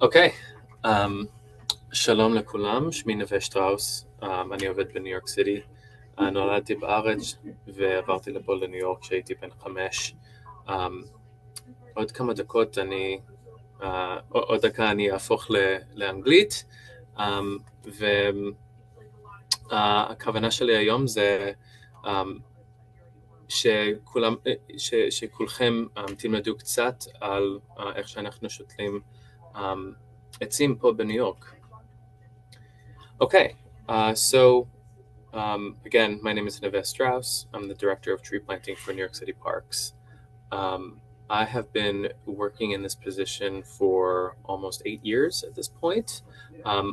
אוקיי, שלום לכולם, שמי נווה שטראוס, אני עובד בניו יורק סיטי. נולדתי בארץ ועברתי לפה לניו יורק כשהייתי בן 5. עוד כמה דקות עוד דקה אני אהפוך לאנגלית, והכוונה שלי היום זה שכולכם תלמדו קצת על איך שאנחנו שותלים עצים פה בניו יורק. Okay, again, my name is Neve Strauss. I'm the director of tree planting for New York City Parks. I have been working in this position for almost 8 years at this point,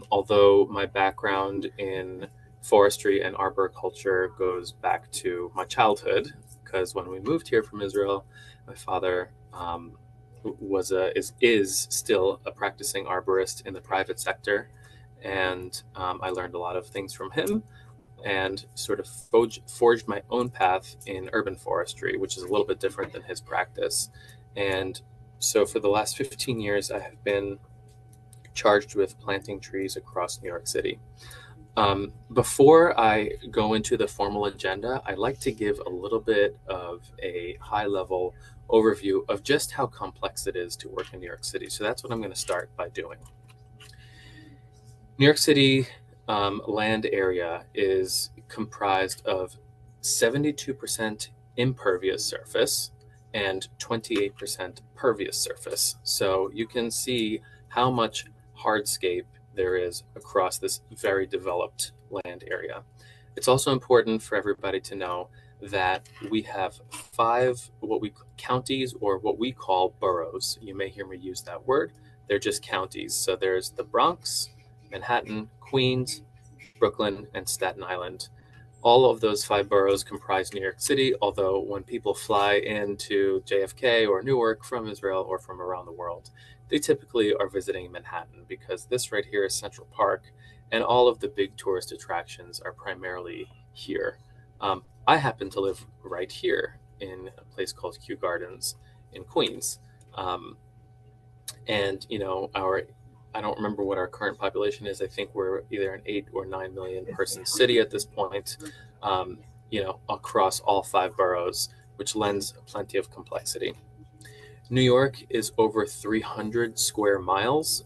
although my background in forestry and arboriculture goes back to my childhood, because when we moved here from Israel, my father is still a practicing arborist in the private sector, and I learned a lot of things from him and sort of forged my own path in urban forestry, which is a little bit different than his practice. And so for the last 15 years, I have been charged with planting trees across New York City. Before I go into the formal agenda, I'd like to give a little bit of a high-level overview of just how complex it is to work in New York City. So that's what I'm going to start by doing. New York City land area is comprised of 72% impervious surface and 28% pervious surface. So you can see how much hardscape there is across this very developed land area. It's also important for everybody to know that we have 5 counties, or what we call boroughs. You may hear me use that word. They're just counties. So there's the Bronx, Manhattan, Queens, Brooklyn, and Staten Island. All of those 5 boroughs comprise New York City, although when people fly into JFK or Newark from Israel or from around the world, they typically are visiting Manhattan, because this right here is Central Park, and all of the big tourist attractions are primarily here. I happen to live right here in a place called Kew Gardens in Queens. And, I don't remember what our current population is. I think we're either an 8 or 9 million person city at this point, across all 5 boroughs, which lends plenty of complexity. New York is over 300 square miles.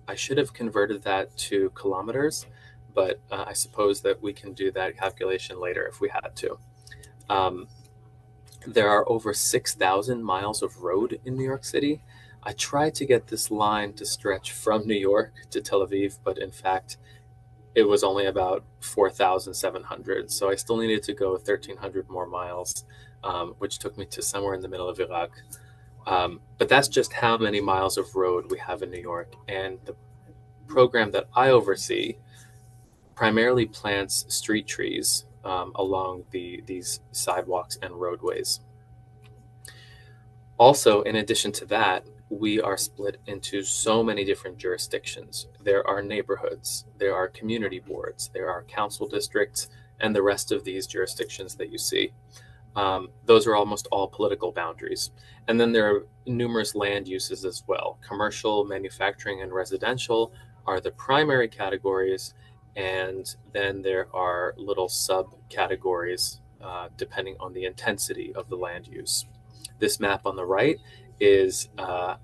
I should have converted that to kilometers, but I suppose that we can do that calculation later if we had to. There are over 6,000 miles of road in New York City. I tried to get this line to stretch from New York to Tel Aviv, but in fact, it was only about 4,700. So I still needed to go 1,300 more miles, which took me to somewhere in the middle of Iraq. But that's just how many miles of road we have in New York. And the program that I oversee primarily plants street trees along these sidewalks and roadways. Also, in addition to that, we are split into so many different jurisdictions. There are neighborhoods, there are community boards, there are council districts, and the rest of these jurisdictions that you see. Those are almost all political boundaries. And then there are numerous land uses as well. Commercial, manufacturing, and residential are the primary categories, and then there are little subcategories depending on the intensity of the land use. This map on the right is a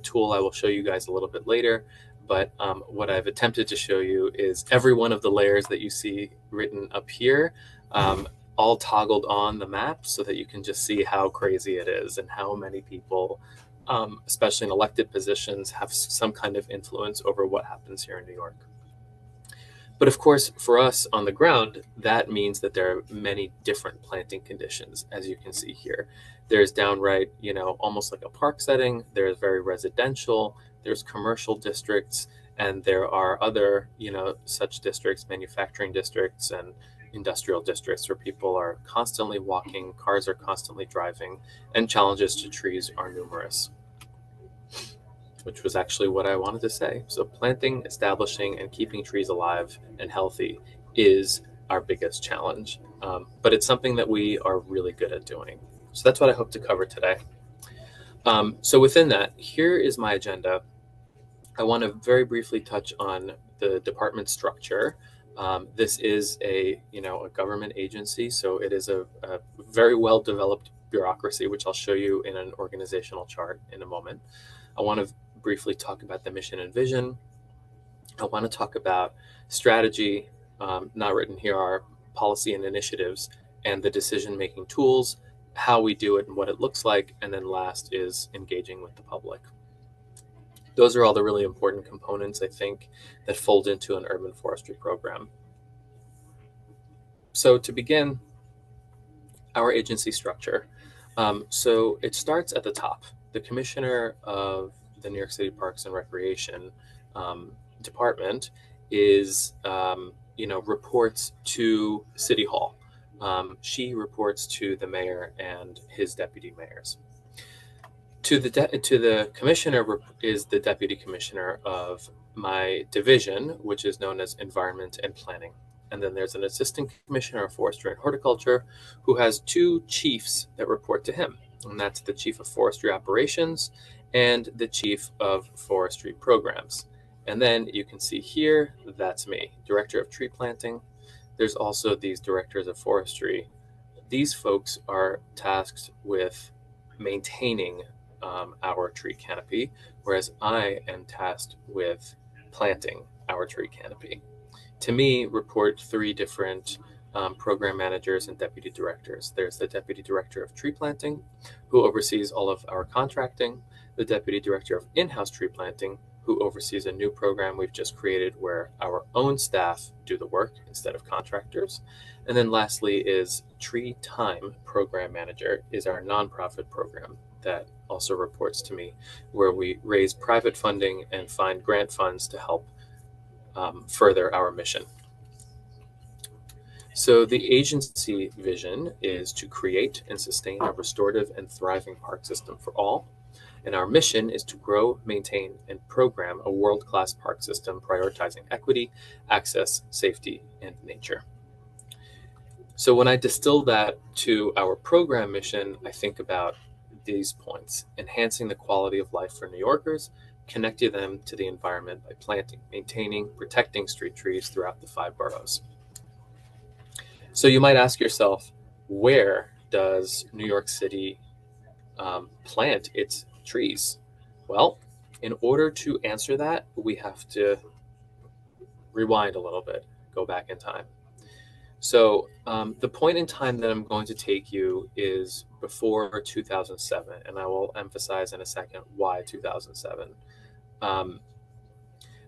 tool I will show you guys a little bit later, but what I've attempted to show you is every one of the layers that you see written up here, all toggled on the map so that you can just see how crazy it is and how many people, especially in elected positions, have some kind of influence over what happens here in New York. But of course, for us on the ground, that means that there are many different planting conditions, as you can see here. There's downright, almost like a park setting. There's very residential. There's commercial districts, and there are other, such districts, manufacturing districts and industrial districts where people are constantly walking, cars are constantly driving, and challenges to trees are numerous. Which was actually what I wanted to say. So planting, establishing, and keeping trees alive and healthy is our biggest challenge. But it's something that we are really good at doing. So that's what I hope to cover today. So within that, here is my agenda. I want to very briefly touch on the department structure. This is a government agency, so it is a very well developed bureaucracy, which I'll show you in an organizational chart in a moment. I want to briefly talk about the mission and vision. I want to talk about strategy, not written here are policy and initiatives, and the decision-making tools, how we do it and what it looks like, and then last is engaging with the public. Those are all the really important components, I think, that fold into an urban forestry program. So to begin, our agency structure. So it starts at the top. The commissioner of the New York City Parks and Recreation department is, reports to City Hall. She reports to the mayor and his deputy mayors. To the commissioner is the deputy commissioner of my division, which is known as Environment and Planning. And then there's an assistant commissioner of forestry and horticulture who has two chiefs that report to him. And that's the chief of forestry operations and the chief of forestry programs. And then you can see here, that's me, director of tree planting. There's also these directors of forestry. These folks are tasked with maintaining our tree canopy, whereas I am tasked with planting our tree canopy. To me, report three different program managers and deputy directors. There's the deputy director of tree planting, who oversees all of our contracting, the deputy director of in-house tree planting, who oversees a new program we've just created where our own staff do the work instead of contractors. And then lastly is Tree Time Program Manager, is our nonprofit program that also reports to me, where we raise private funding and find grant funds to help further our mission. So the agency vision is to create and sustain a restorative and thriving park system for all. And our mission is to grow, maintain, and program a world-class park system prioritizing equity, access, safety, and nature. So when I distill that to our program mission, I think about these points: enhancing the quality of life for New Yorkers, connecting them to the environment by planting, maintaining, protecting street trees throughout the 5 boroughs. So you might ask yourself, where does New York City plant its trees? Well, in order to answer that, we have to rewind a little bit, go back in time. So the point in time that I'm going to take you is before 2007, and I will emphasize in a second why 2007.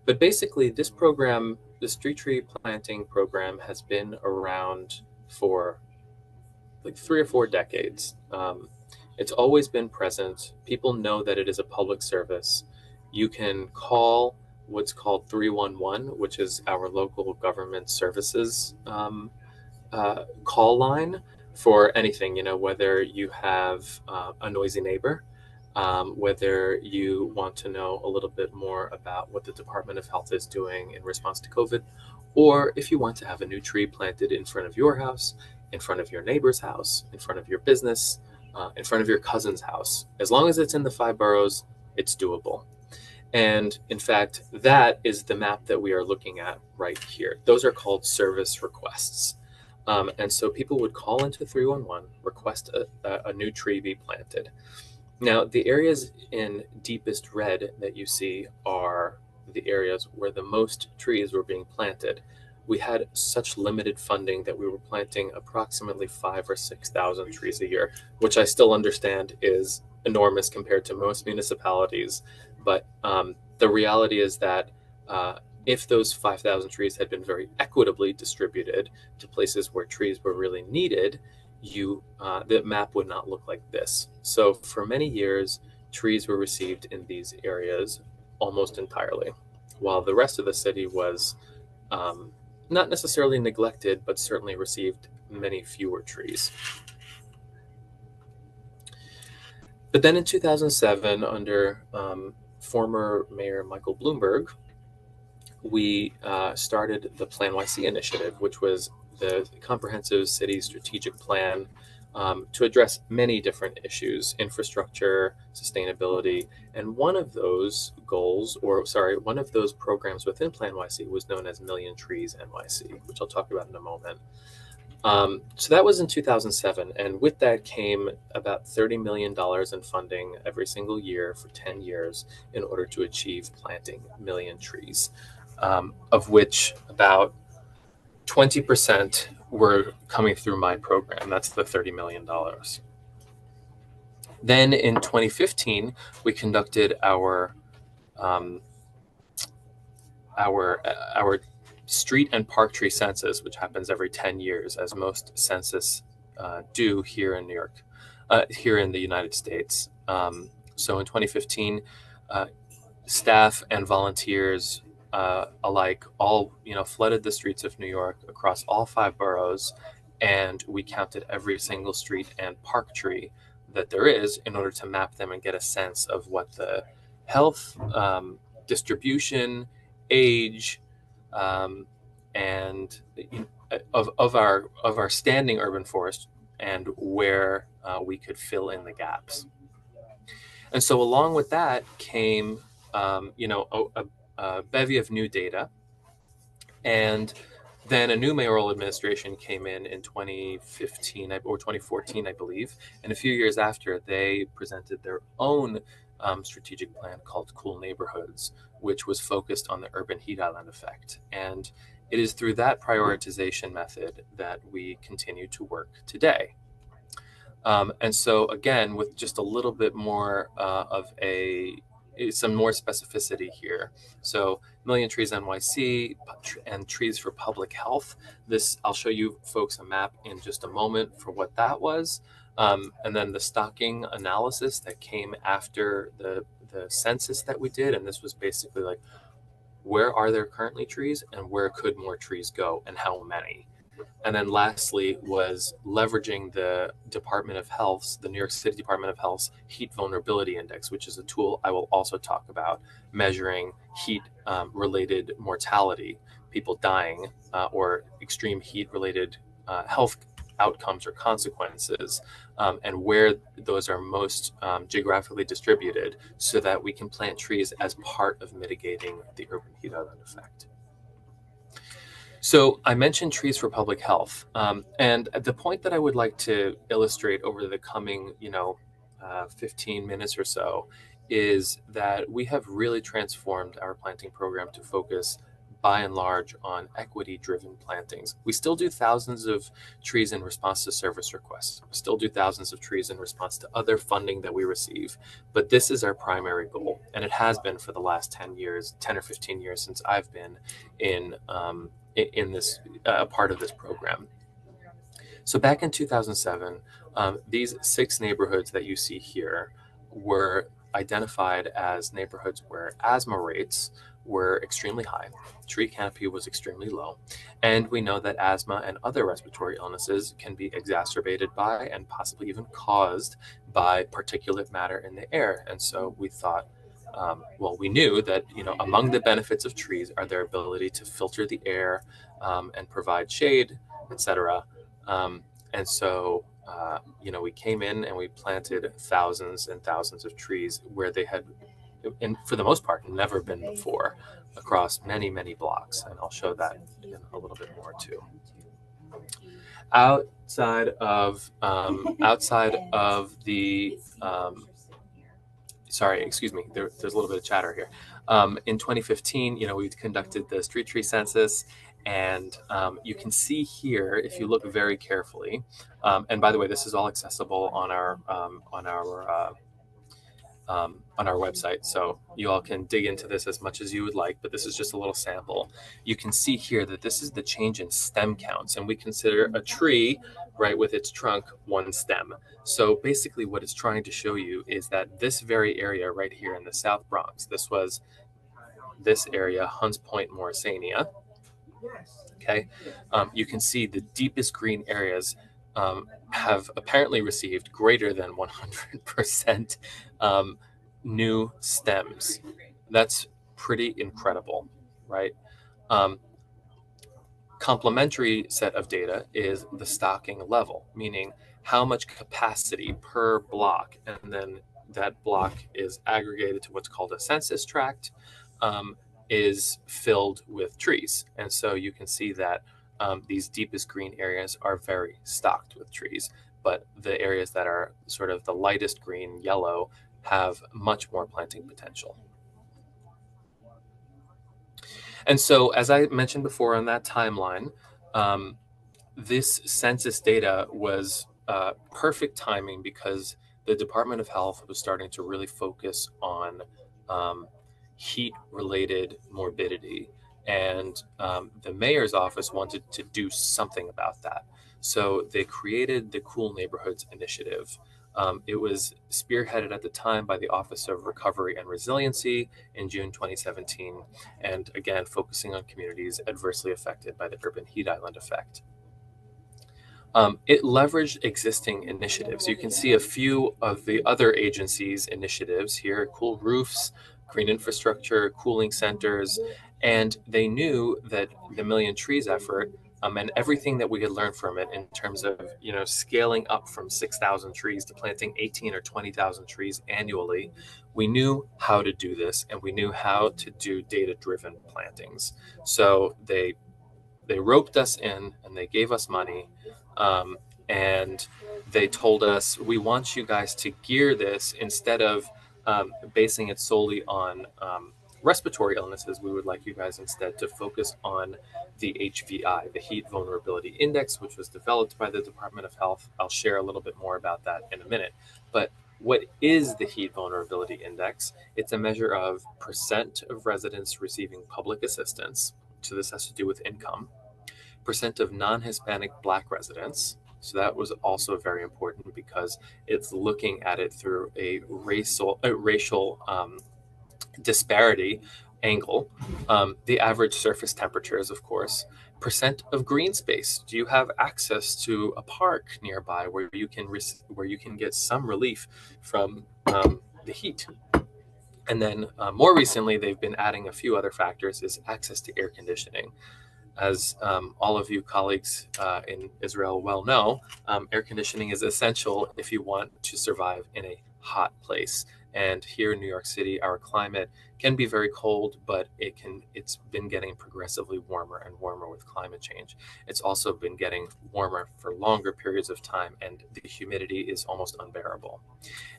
But basically, this program, the street tree planting program, has been around for like 3 or 4 decades. It's always been present. People know that it is a public service. You can call what's called 311, which is our local government services call line for anything, whether you have a noisy neighbor, whether you want to know a little bit more about what the Department of Health is doing in response to COVID, or if you want to have a new tree planted in front of your house, in front of your neighbor's house, in front of your business, in front of your cousin's house. As long as it's in the 5 boroughs, it's doable. And in fact, that is the map that we are looking at right here. Those are called service requests. And so people would call into 311, request a new tree be planted. Now, the areas in deepest red that you see are the areas where the most trees were being planted. We had such limited funding that we were planting approximately 5,000 or 6,000 trees a year, which I still understand is enormous compared to most municipalities. But the reality is that if those 5,000 trees had been very equitably distributed to places where trees were really needed, the map would not look like this. So for many years, trees were received in these areas almost entirely, while the rest of the city was not necessarily neglected, but certainly received many fewer trees. But then in 2007, under former Mayor Michael Bloomberg, we started the Plan YC initiative, which was the comprehensive city strategic plan to address many different issues, infrastructure, sustainability. And one of those goals, one of those programs within Plan YC was known as Million Trees NYC, which I'll talk about in a moment. So that was in 2007. And with that came about $30 million in funding every single year for 10 years in order to achieve planting 1 million trees, of which about 20% were coming through my program. That's the $30 million. Then in 2015, we conducted our street and park tree census, which happens every 10 years, as most census do here in New York, here in the United States. So in 2015, staff and volunteers alike all flooded the streets of New York across all 5 boroughs, and we counted every single street and park tree that there is in order to map them and get a sense of what the health, distribution, age, and of our standing urban forest, and where we could fill in the gaps. And so along with that came a bevy of new data. And then a new mayoral administration came in 2015 or 2014, I believe. And a few years after, they presented their own strategic plan called Cool Neighborhoods, which was focused on the urban heat island effect. And it is through that prioritization method that we continue to work today. And so again, with just a little bit more some more specificity here. So Million Trees NYC and Trees for Public Health. This, I'll show you folks a map in just a moment for what that was. And then the stocking analysis that came after the census that we did. And this was basically like, where are there currently trees and where could more trees go and how many? And then lastly was leveraging the Department of Health's, the New York City Department of Health's Heat Vulnerability Index, which is a tool I will also talk about, measuring heat-related mortality, people dying, or extreme heat-related health outcomes or consequences, and where those are most geographically distributed, so that we can plant trees as part of mitigating the urban heat island effect. So I mentioned Trees for Public Health, and the point that I would like to illustrate over the coming, 15 minutes or so, is that we have really transformed our planting program to focus, by and large, on equity-driven plantings. We still do thousands of trees in response to service requests. We still do thousands of trees in response to other funding that we receive, but this is our primary goal, and it has been for the last 10 or 15 years since I've been in this part of this program. So back in 2007, these 6 neighborhoods that you see here were identified as neighborhoods where asthma rates were extremely high, tree canopy was extremely low, and we know that asthma and other respiratory illnesses can be exacerbated by and possibly even caused by particulate matter in the air. And so we thought, we knew that, among the benefits of trees are their ability to filter the air and provide shade, etc. And so, we came in and we planted thousands and thousands of trees where they had, for the most part, never been before, across many, many blocks. And I'll show that in a little bit more too. Outside of the sorry, excuse me, there's a little bit of chatter here. In 2015, we conducted the street tree census, and you can see here, if you look very carefully, and by the way, this is all accessible on our website, so you all can dig into this as much as you would like, but this is just a little sample. You can see here that this is the change in stem counts, and we consider a tree, right, with its trunk, one stem. So basically what it's trying to show you is that this very area right here in the South Bronx, this was this area, Hunts Point, Morrisania. Okay, you can see the deepest green areas have apparently received greater than 100% new stems. That's pretty incredible, right? Complementary set of data is the stocking level, meaning how much capacity per block, and then that block is aggregated to what's called a census tract, is filled with trees. And so you can see that these deepest green areas are very stocked with trees, but the areas that are sort of the lightest green, yellow, have much more planting potential. And so, as I mentioned before on that timeline, this census data was perfect timing because the Department of Health was starting to really focus on heat-related morbidity. And the mayor's office wanted to do something about that. So they created the Cool Neighborhoods Initiative. It was spearheaded at the time by the Office of Recovery and Resiliency in June 2017, and again, focusing on communities adversely affected by the urban heat island effect. It leveraged existing initiatives. You can see a few of the other agencies' initiatives here: cool roofs, green infrastructure, cooling centers, and they knew that the Million Trees effort and everything that we had learned from it in terms of scaling up from 6,000 trees to planting 18 or 20,000 trees annually, we knew how to do this, and we knew how to do data-driven plantings. So they roped us in and they gave us money, and they told us, we want you guys to gear this instead of basing it solely on respiratory illnesses. We would like you guys instead to focus on the HVI, the Heat Vulnerability Index, which was developed by the Department of Health. I'll share a little bit more about that in a minute. But what is the Heat Vulnerability Index? It's a measure of percent of residents receiving public assistance. So this has to do with income. Percent of non-Hispanic Black residents. So that was also very important because it's looking at it through a racial disparity angle. The average surface temperatures, of course. Percent of green space. Do you have access to a park nearby where you can get some relief from the heat? And then more recently, they've been adding a few other factors: is access to air conditioning. As all of you colleagues in Israel well know, air conditioning is essential if you want to survive in a hot place. And here in New York City, our climate can be very cold, but it's been getting progressively warmer and warmer with climate change. It's also been getting warmer for longer periods of time, and the humidity is almost unbearable.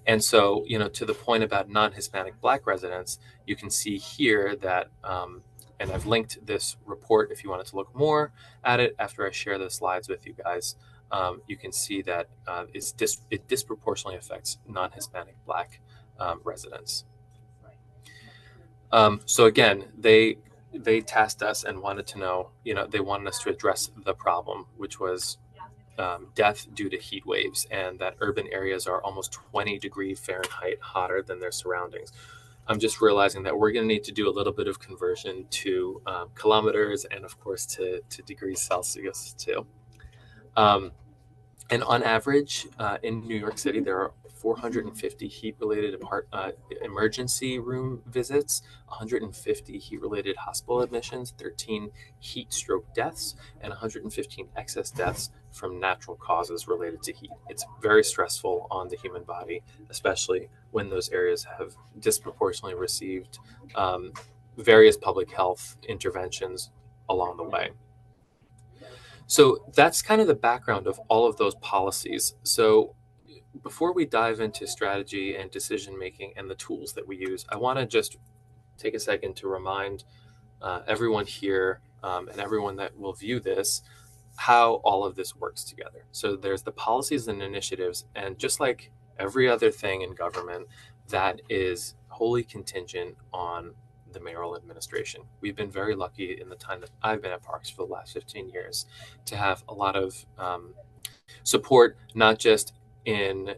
And so, to the point about non-Hispanic Black residents, you can see here that and I've linked this report if you wanted to look more at it after I share the slides with you guys. You can see that it disproportionately affects non-Hispanic Black residents. So again, they tasked us and wanted to know, they wanted us to address the problem, which was death due to heat waves, and that urban areas are almost 20 degrees Fahrenheit hotter than their surroundings. I'm just realizing that we're going to need to do a little bit of conversion to kilometers and, of course, to degrees Celsius too. And on average, in New York City, there are 450 heat-related emergency room visits, 150 heat-related hospital admissions, 13 heat stroke deaths, and 115 excess deaths from natural causes related to heat. It's very stressful on the human body, especially when those areas have disproportionately received various public health interventions along the way. So that's kind of the background of all of those policies. So before we dive into strategy and decision making and the tools that we use, I want to just take a second to remind everyone here and everyone that will view this how all of this works together. So there's the policies and initiatives, and just like every other thing in government, that is wholly contingent on the mayoral administration. We've been very lucky in the time that I've been at Parks for the last 15 years to have a lot of support, not just in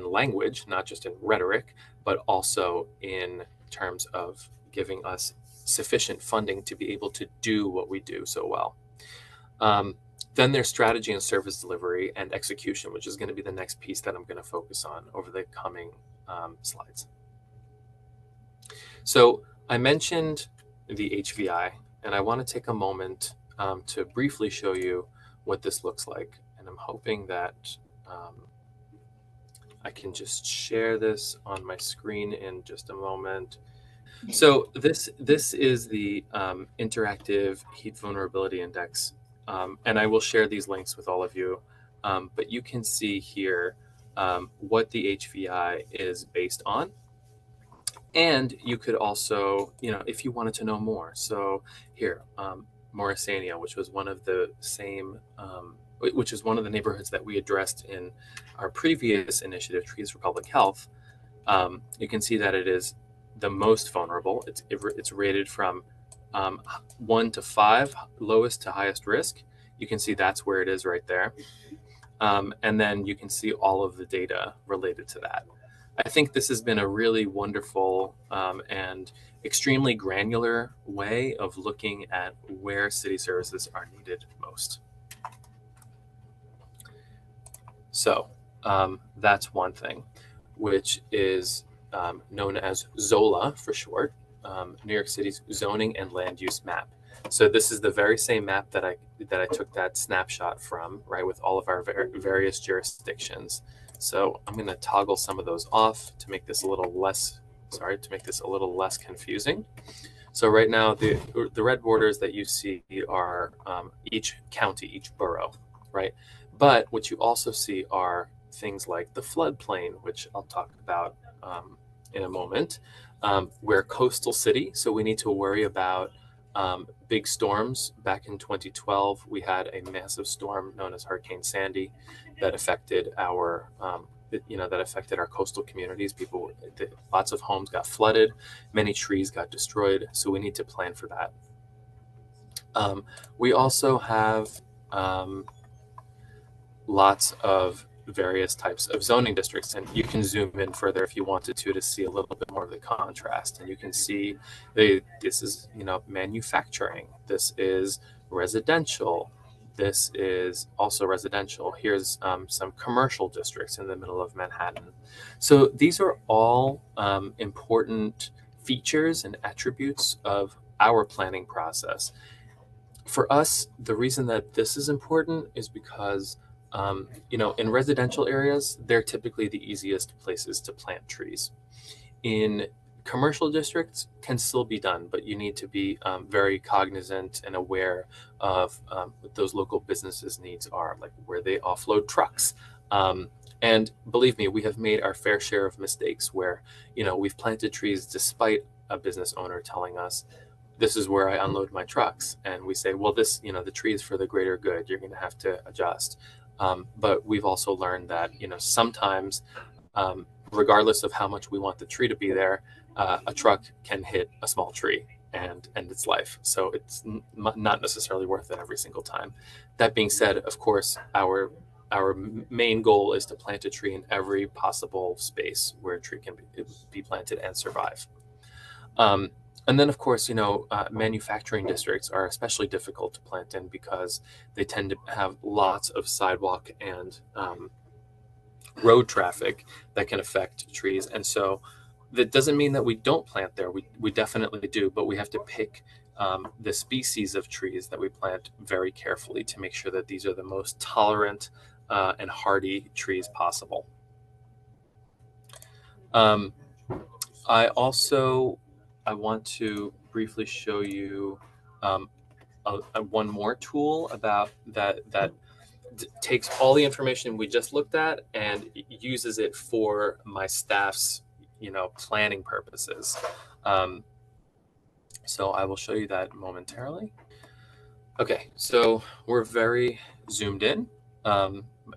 language, not just in rhetoric, but also in terms of giving us sufficient funding to be able to do what we do so well. Then there's strategy and service delivery and execution, which is going to be the next piece that I'm going to focus on over the coming slides. So I mentioned the HVI, and I want to take a moment to briefly show you what this looks like. and I'm hoping that I can just share this on my screen in just a moment. So this is the interactive heat vulnerability index, and I will share these links with all of you. But you can see here what the HVI is based on. And you could also, if you wanted to know more. So here, Morrisania, which was one of the which is one of the neighborhoods that we addressed in our previous initiative, Trees for Public Health. You can see that it is the most vulnerable. It's rated from 1 to 5, lowest to highest risk. You can see that's where it is right there. And then you can see all of the data related to that. I think this has been a really wonderful and extremely granular way of looking at where city services are needed most. So that's one thing, which is known as ZOLA for short, New York City's Zoning and Land Use Map. So this is the very same map that I took that snapshot from, right, with all of our various jurisdictions. So I'm going to toggle some of those off to make this a little less, confusing. So right now, the red borders that you see are each county, each borough, right? But what you also see are things like the floodplain, which I'll talk about in a moment. We're a coastal city, so we need to worry about big storms. Back in 2012, we had a massive storm known as Hurricane Sandy that affected our, coastal communities. Lots of homes got flooded, many trees got destroyed. So we need to plan for that. We also have lots of various types of zoning districts, and you can zoom in further if you wanted to see a little bit more of the contrast. And you can see this is manufacturing, this is residential, this is also residential. Here's some commercial districts in the middle of Manhattan. So these are all important features and attributes of our planning process. For us, the reason that this is important is because in residential areas, they're typically the easiest places to plant trees. In commercial districts, can still be done, but you need to be very cognizant and aware of what those local businesses' needs are, like where they offload trucks. And believe me, we have made our fair share of mistakes where, we've planted trees despite a business owner telling us, this is where I unload my trucks. And we say, well, this, the tree is for the greater good. You're going to have to adjust. But we've also learned that, sometimes, regardless of how much we want the tree to be there, a truck can hit a small tree and end its life. So it's not necessarily worth it every single time. That being said, of course, our main goal is to plant a tree in every possible space where a tree can be planted and survive. And then, of course, manufacturing districts are especially difficult to plant in because they tend to have lots of sidewalk and road traffic that can affect trees. And so that doesn't mean that we don't plant there. We definitely do, but we have to pick the species of trees that we plant very carefully to make sure that these are the most tolerant and hardy trees possible. I want to briefly show you one more tool about that takes all the information we just looked at and uses it for my staff's planning purposes. So I will show you that momentarily. Okay, so we're very zoomed in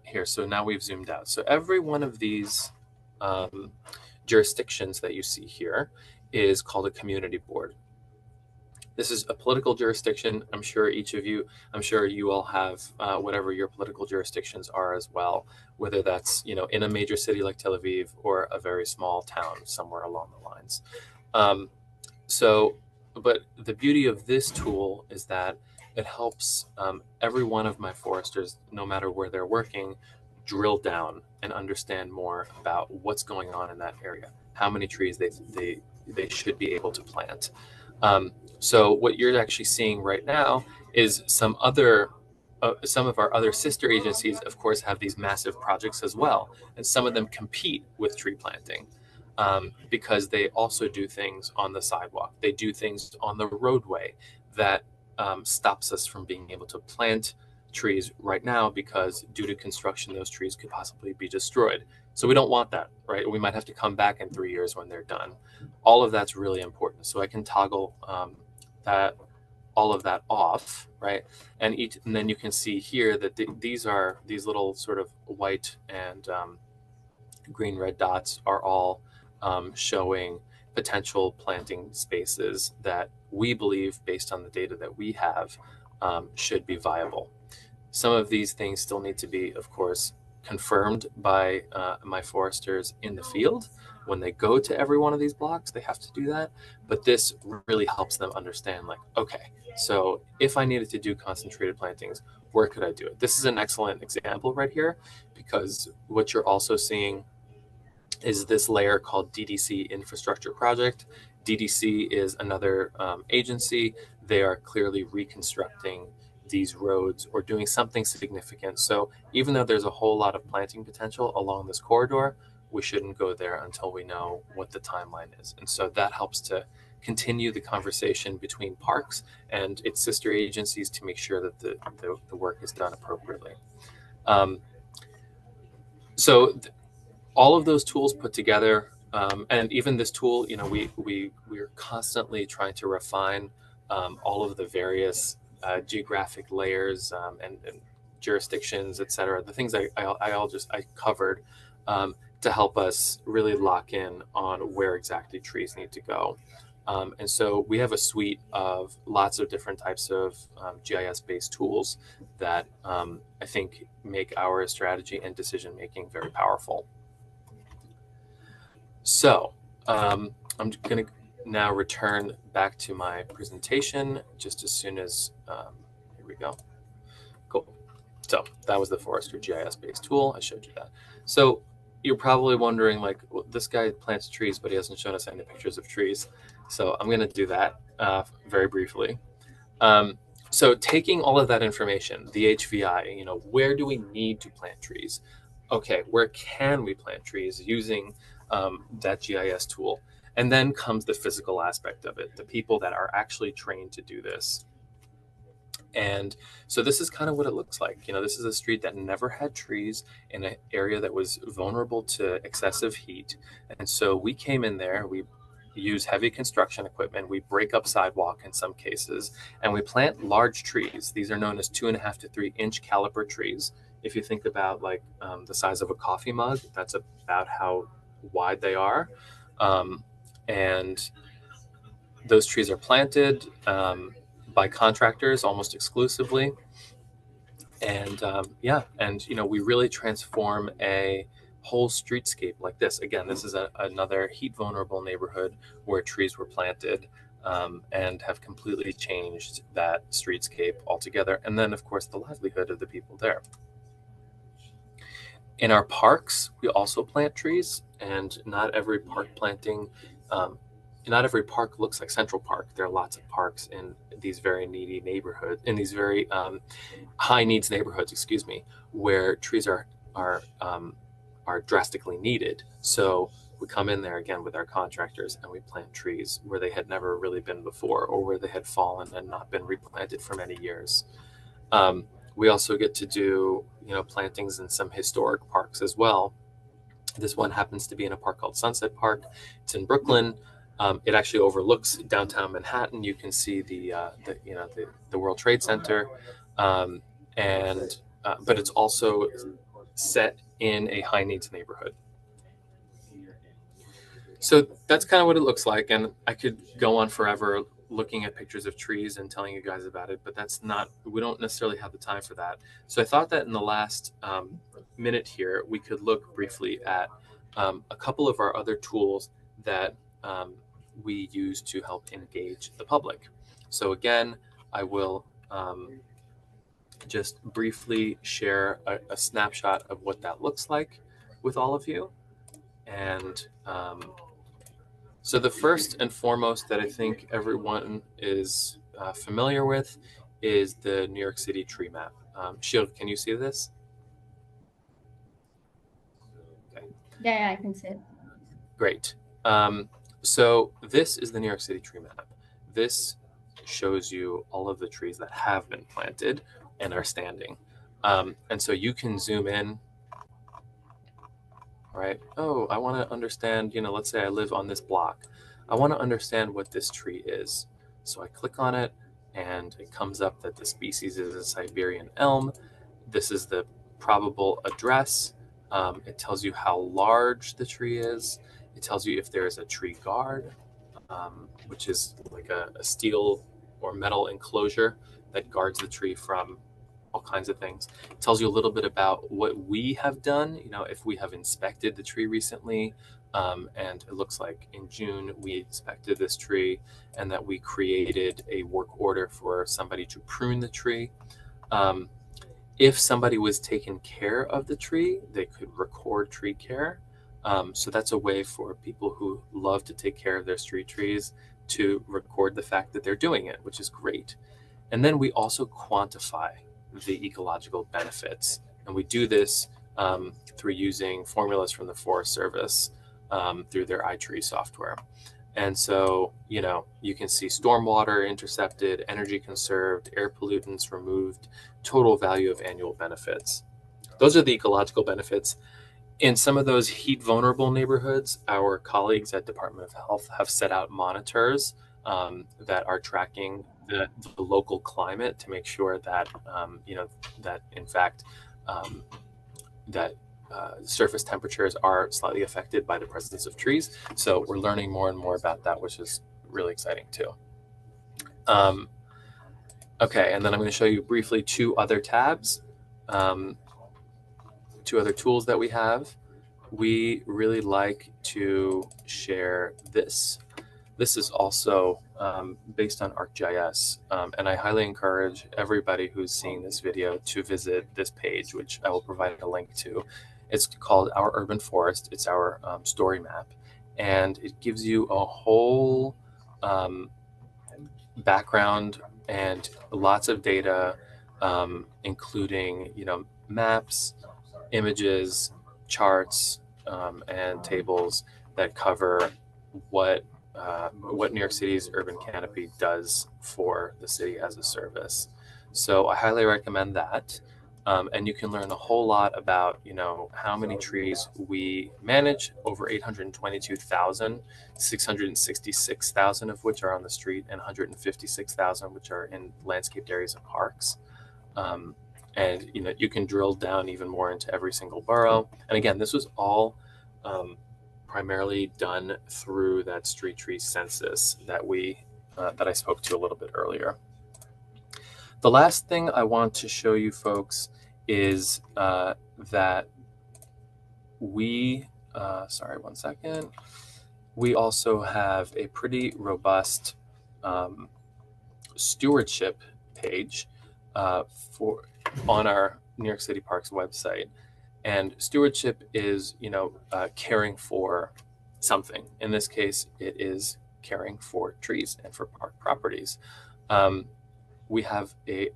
here. So now we've zoomed out. So every one of these jurisdictions that you see here is called a community board. This is a political jurisdiction. I'm sure you all have whatever your political jurisdictions are as well, whether that's, in a major city like Tel Aviv or a very small town somewhere along the lines. But the beauty of this tool is that it helps every one of my foresters, no matter where they're working, drill down and understand more about what's going on in that area, how many trees they should be able to plant. So what you're actually seeing right now is some other some of our other sister agencies, of course, have these massive projects as well, and some of them compete with tree planting because they also do things on the sidewalk. They do things on the roadway that stops us from being able to plant trees right now because due to construction, those trees could possibly be destroyed. So we don't want that, right? We might have to come back in 3 years when they're done. All of that's really important. So I can toggle all of that off, right? And then you can see here that these little sort of white and green red dots are all showing potential planting spaces that we believe, based on the data that we have, should be viable. Some of these things still need to be, of course, confirmed by my foresters in the field. When they go to every one of these blocks, they have to do that. But this really helps them understand, like, okay, so if I needed to do concentrated plantings, where could I do it? This is an excellent example right here, because what you're also seeing is this layer called DDC Infrastructure Project. DDC is another agency. They are clearly reconstructing these roads or doing something significant. So even though there's a whole lot of planting potential along this corridor, we shouldn't go there until we know what the timeline is. And so that helps to continue the conversation between parks and its sister agencies to make sure that the work is done appropriately. All of those tools put together, and even this tool, you know, we're constantly trying to refine all of the various geographic layers and jurisdictions, et cetera, the things I covered to help us really lock in on where exactly trees need to go. And so we have a suite of lots of different types of GIS-based tools that I think make our strategy and decision-making very powerful. So I'm going to now return back to my presentation just as soon as, here we go. Cool. So that was the Forester GIS-based tool. I showed you that. So you're probably wondering, like, well, this guy plants trees, but he hasn't shown us any pictures of trees. So I'm going to do that very briefly. So taking all of that information, the HVI, you know, where do we need to plant trees? Okay, where can we plant trees using that GIS tool? And then comes the physical aspect of it, the people that are actually trained to do this. And so this is kind of what it looks like. You know, this is a street that never had trees in an area that was vulnerable to excessive heat. And so we came in there, we use heavy construction equipment, we break up sidewalk in some cases, and we plant large trees. These are known as 2.5 to 3 inch caliber trees. If you think about like the size of a coffee mug, that's about how wide they are. And those trees are planted by contractors almost exclusively. And and you know, we really transform a whole streetscape like this. Again, this is another heat vulnerable neighborhood where trees were planted and have completely changed that streetscape altogether. And then of course the livelihood of the people there. In our parks, we also plant trees, and not every park planting, not every park looks like Central Park. There are lots of parks in these very needy neighborhoods, in these very high needs neighborhoods, excuse me, where trees are drastically needed. So we come in there again with our contractors and we plant trees where they had never really been before, or where they had fallen and not been replanted for many years. We also get to do, you know, plantings in some historic parks as well. This one happens to be in a park called Sunset Park. It's in Brooklyn. It actually overlooks downtown Manhattan. You can see the World Trade Center, but it's also set in a high needs neighborhood. So that's kind of what it looks like, and I could go on forever looking at pictures of trees and telling you guys about it, but we don't necessarily have the time for that. So I thought that in the last minute here, we could look briefly at a couple of our other tools that we use to help engage the public. So again, I will just briefly share a snapshot of what that looks like with all of you. And so the first and foremost that I think everyone is familiar with is the New York City tree map. Shir, can you see this? Okay. Yeah, I can see it. Great. So this is the New York City tree map. This shows you all of the trees that have been planted and are standing. And so you can zoom in, right? Oh, I want to understand, let's say I live on this block. I want to understand what this tree is. So I click on it and it comes up that the species is a Siberian elm. This is the probable address. It tells you how large the tree is. It tells you if there is a tree guard, which is like a steel or metal enclosure that guards the tree from all kinds of things. It tells you a little bit about what we have done, if we have inspected the tree recently. And it looks like in June we inspected this tree and that we created a work order for somebody to prune the tree. If somebody was taking care of the tree, they could record tree care. So that's a way for people who love to take care of their street trees to record the fact that they're doing it, which is great. And then we also quantify the ecological benefits. And we do this through using formulas from the Forest Service through their iTree software. And so, you can see stormwater intercepted, energy conserved, air pollutants removed, total value of annual benefits. Those are the ecological benefits. In some of those heat vulnerable neighborhoods, our colleagues at Department of Health have set out monitors that are tracking the local climate to make sure that, that in fact, that surface temperatures are slightly affected by the presence of trees. So we're learning more and more about that, which is really exciting too. Okay, and then I'm going to show you briefly two other tabs, two other tools that we have. We really like to share this. This is also based on ArcGIS, and I highly encourage everybody who's seeing this video to visit this page, which I will provide a link to. It's called Our Urban Forest. It's our story map, and it gives you a whole background and lots of data, including maps, images, charts, and tables that cover what New York City's urban canopy does for the city as a service. So I highly recommend that. And you can learn a whole lot about, how many trees we manage, over 822,000, 666,000 of which are on the street, and 156,000 which are in landscaped areas and parks. And you can drill down even more into every single borough. And again, this was all primarily done through that street tree census that I spoke to a little bit earlier. The last thing I want to show you folks is that we, sorry, one second. We also have a pretty robust stewardship page on our New York City Parks website. And stewardship is, caring for something. In this case, it is caring for trees and for park properties. We have a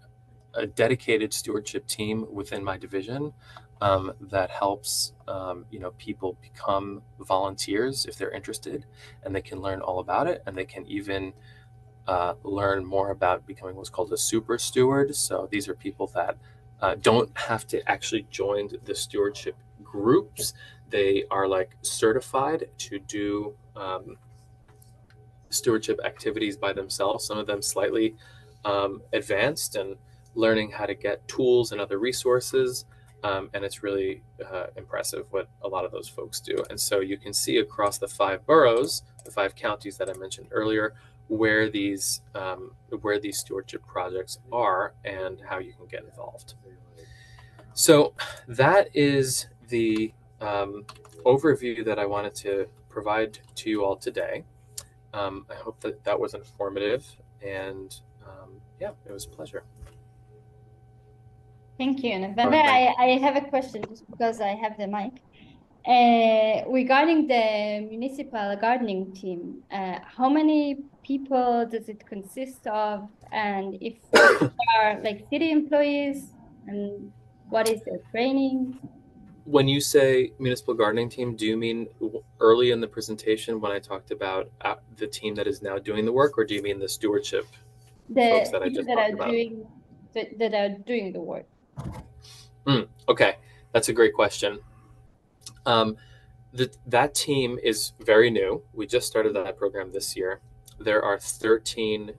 dedicated stewardship team within my division that helps, people become volunteers if they're interested, and they can learn all about it, and they can even learn more about becoming what's called a super steward. So these are people that don't have to actually join the stewardship groups. They are certified to do stewardship activities by themselves, some of them slightly advanced and learning how to get tools and other resources. And it's really impressive what a lot of those folks do. And so you can see across the 5 boroughs, the 5 counties that I mentioned earlier, where these stewardship projects are and how you can get involved. So that is the overview that I wanted to provide to you all today. I hope that was informative, and yeah, it was a pleasure. Thank you, Neve. I have a question just because I have the mic. Regarding the municipal gardening team, how many people does it consist of? And if they are city employees, And what is the training? When you say municipal gardening team, do you mean early in the presentation when I talked about the team that is now doing the work, or do you mean the stewardship folks that I just talked about? That are doing the work. Okay, that's a great question. That team is very new. We just started that program this year. There are 13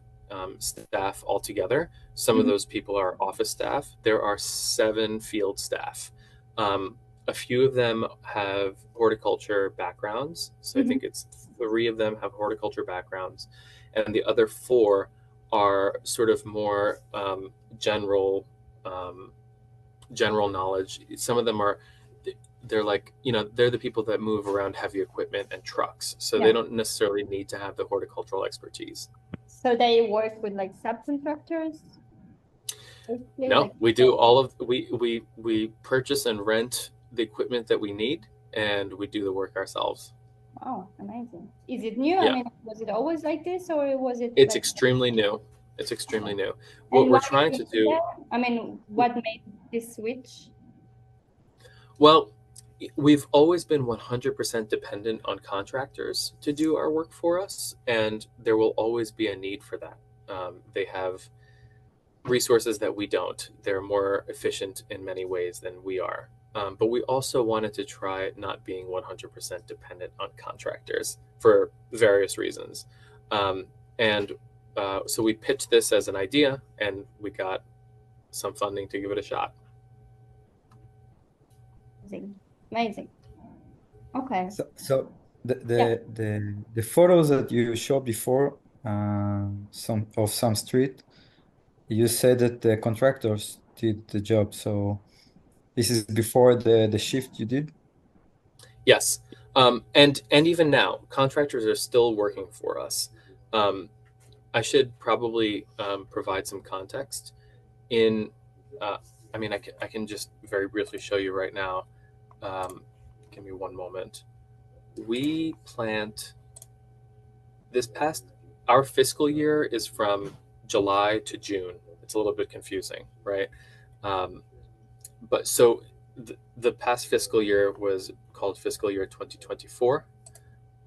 staff altogether. Some of those people are office staff. There are 7 field staff. A few of them have horticulture backgrounds. So I think it's 3 of them have horticulture backgrounds. And the other 4 are sort of more general knowledge. Some of them they're like, they're the people that move around heavy equipment and trucks. So they don't necessarily need to have the horticultural expertise. So they work with like subcontractors? No, we do we purchase and rent the equipment that we need, and we do the work ourselves. Oh, amazing. Is it new? Yeah. I mean, was it always like this, or was it? It's extremely new. It's extremely new. What we're trying to do... I mean, what made this switch? Well, we've always been 100% dependent on contractors to do our work for us, and there will always be a need for that. They have resources that we don't. They're more efficient in many ways than we are. But we also wanted to try not being 100% dependent on contractors for various reasons. So we pitched this as an idea, and we got some funding to give it a shot. Amazing. Okay. So the photos that you showed before, some street, you said that the contractors did the job. So this is before the shift you did? Yes. And even now, contractors are still working for us. I should probably provide some context. I can just very briefly show you right now. Give me one moment. We plant our fiscal year is from July to June. It's a little bit confusing, right? But so the past fiscal year was called fiscal year 2024.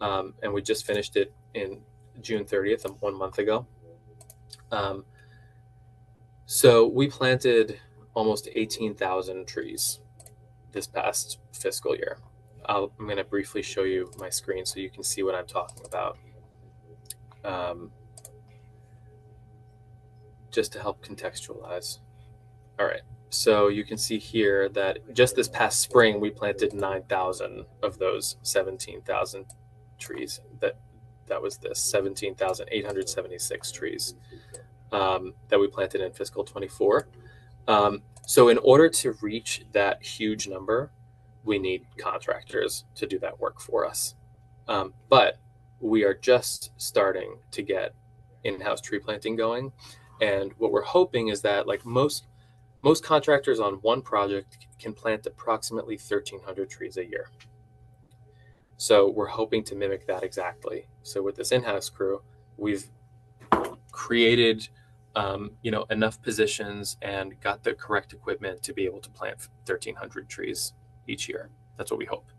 And we just finished it in June 30th, 1 month ago. So we planted almost 18,000 trees this past fiscal year. I'm going to briefly show you my screen so you can see what I'm talking about. Just to help contextualize. All right. So you can see here that just this past spring, we planted 9,000 of those 17,000 trees. That was this 17,876 trees that we planted in fiscal 24. So in order to reach that huge number, we need contractors to do that work for us. But we are just starting to get in-house tree planting going. And what we're hoping is that like most contractors on one project can plant approximately 1,300 trees a year. So we're hoping to mimic that exactly. So with this in-house crew, we've created enough positions and got the correct equipment to be able to plant 1,300 trees each year. That's what we hope.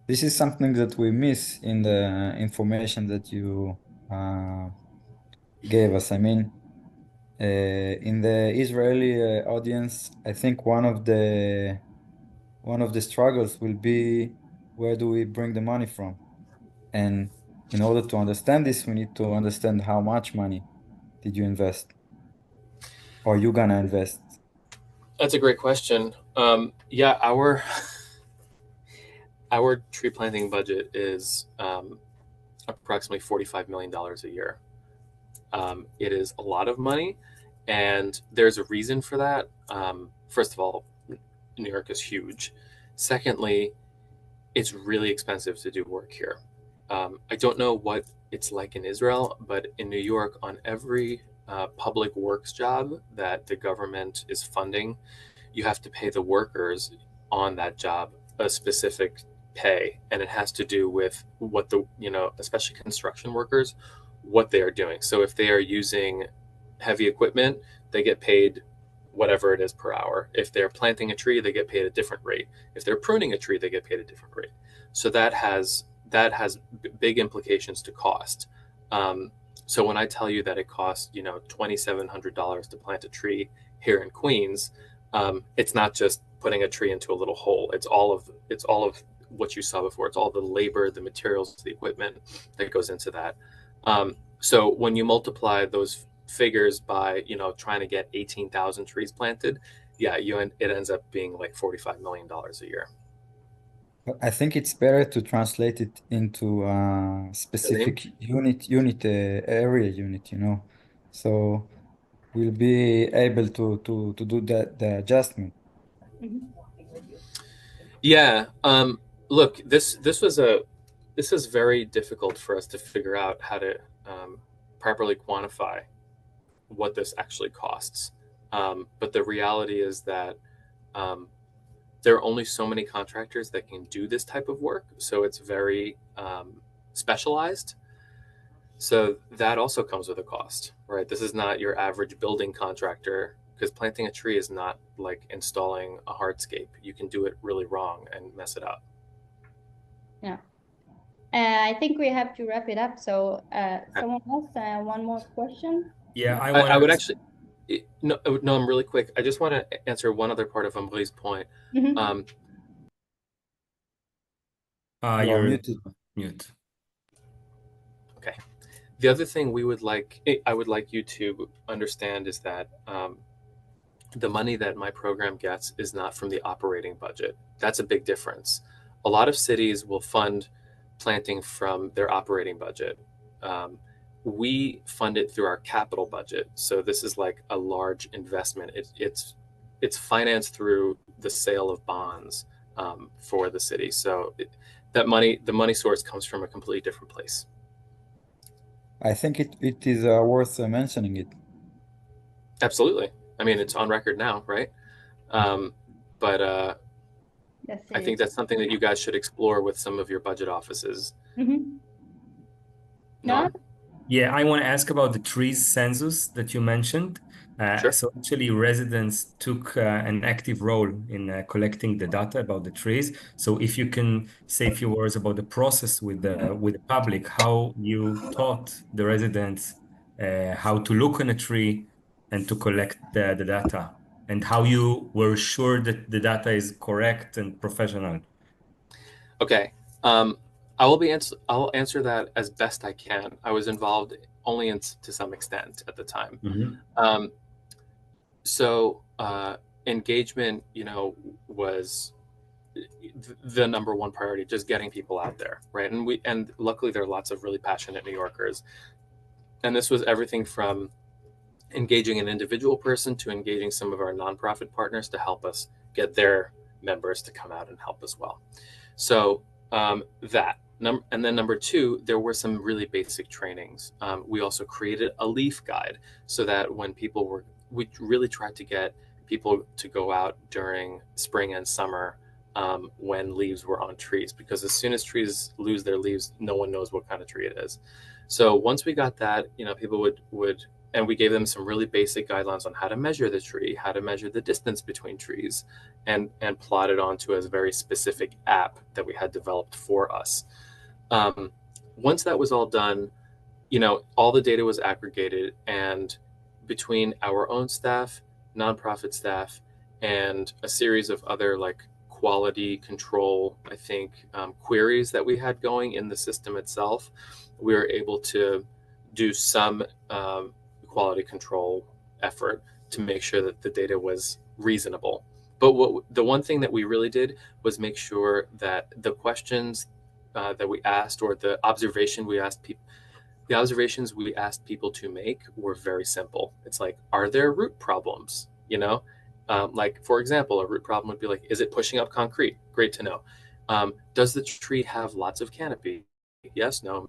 This is something that we miss in the information that you gave us. I mean, in the Israeli audience, I think one of the struggles will be, where do we bring the money from? And in order to understand this, we need to understand how much money did you invest, or you gonna invest? That's a great question. Our tree planting budget is approximately $45 million a year. It is a lot of money, and there's a reason for that. First of all, New York is huge. Secondly, it's really expensive to do work here. I don't know what it's like in Israel, but in New York, on every public works job that the government is funding, you have to pay the workers on that job a specific pay, and it has to do with what especially construction workers, what they are doing. So if they are using heavy equipment, they get paid whatever it is per hour. If they're planting a tree, they get paid a different rate. If they're pruning a tree, they get paid a different rate. So that has big implications to cost. So when I tell you that it costs, $2,700 to plant a tree here in Queens, it's not just putting a tree into a little hole. It's all of what you saw before. It's all the labor, the materials, the equipment that goes into that. So when you multiply those figures by, trying to get 18,000 trees planted, it ends up being like $45 million a year. I think it's better to translate it into a specific area unit, So we'll be able to do the adjustment. Yeah. Look, this is very difficult for us to figure out how to properly quantify what this actually costs. But the reality is that there are only so many contractors that can do this type of work. So it's very specialized. So that also comes with a cost, right? This is not your average building contractor, because planting a tree is not like installing a hardscape. You can do it really wrong and mess it up. Yeah. I think we have to wrap it up. So someone else, one more question? Yeah, I would actually, no, I'm really quick. I just want to answer one other part of Ambri's point. Mhm. You're muted. Mute. Okay. The other thing I would like you to understand is that the money that my program gets is not from the operating budget. That's a big difference. A lot of cities will fund planting from their operating budget. We fund it through our capital budget. So this is like a large investment. It's financed through the sale of bonds for the city. So the money source comes from a completely different place. I think it is worth mentioning it. Absolutely. I mean, it's on record now, right? But I think that's something that you guys should explore with some of your budget offices. No? Yeah, I want to ask about the trees census that you mentioned. Sure. So actually, residents took an active role in collecting the data about the trees. So if you can say a few words about the process with the public, how you taught the residents how to look on a tree and to collect the data, and how you were sure that the data is correct and professional. Okay. I'll answer that as best I can. I was involved only to some extent at the time. So engagement, was the number one priority, just getting people out there, right? And luckily there are lots of really passionate New Yorkers. And this was everything from engaging an individual person to engaging some of our nonprofit partners to help us get their members to come out and help as well. So and then number two, there were some really basic trainings. We also created a leaf guide so that when we really tried to get people to go out during spring and summer when leaves were on trees, because as soon as trees lose their leaves, no one knows what kind of tree it is. So once we got that, people would and we gave them some really basic guidelines on how to measure the tree, how to measure the distance between trees, and plot it onto a very specific app that we had developed for us. Once that was all done, all the data was aggregated, and between our own staff, nonprofit staff, and a series of other quality control, I think, queries that we had going in the system itself, we were able to do some quality control effort to make sure that the data was reasonable. But the one thing that we really did was make sure that the questions that we asked, or the observations we asked people to make, were very simple. It's like, are there root problems? For example, a root problem would be like, is it pushing up concrete? Great to know. Does the tree have lots of canopy? Yes, no,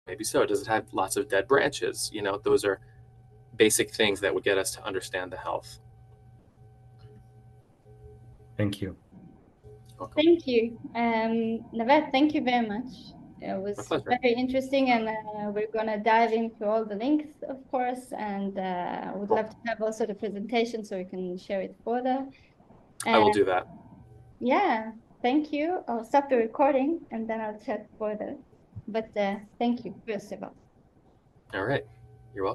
maybe so. Does it have lots of dead branches? Those are basic things that would get us to understand the health. Thank you. Welcome. Thank you. Nווה, thank you very much. It was My pleasure. very interesting, and we're gonna dive into all the links, of course, and would love to have also the presentation so we can share it further. I will do that. Yeah, thank you. I'll stop the recording and then I'll chat further. But thank you, first of all. All right.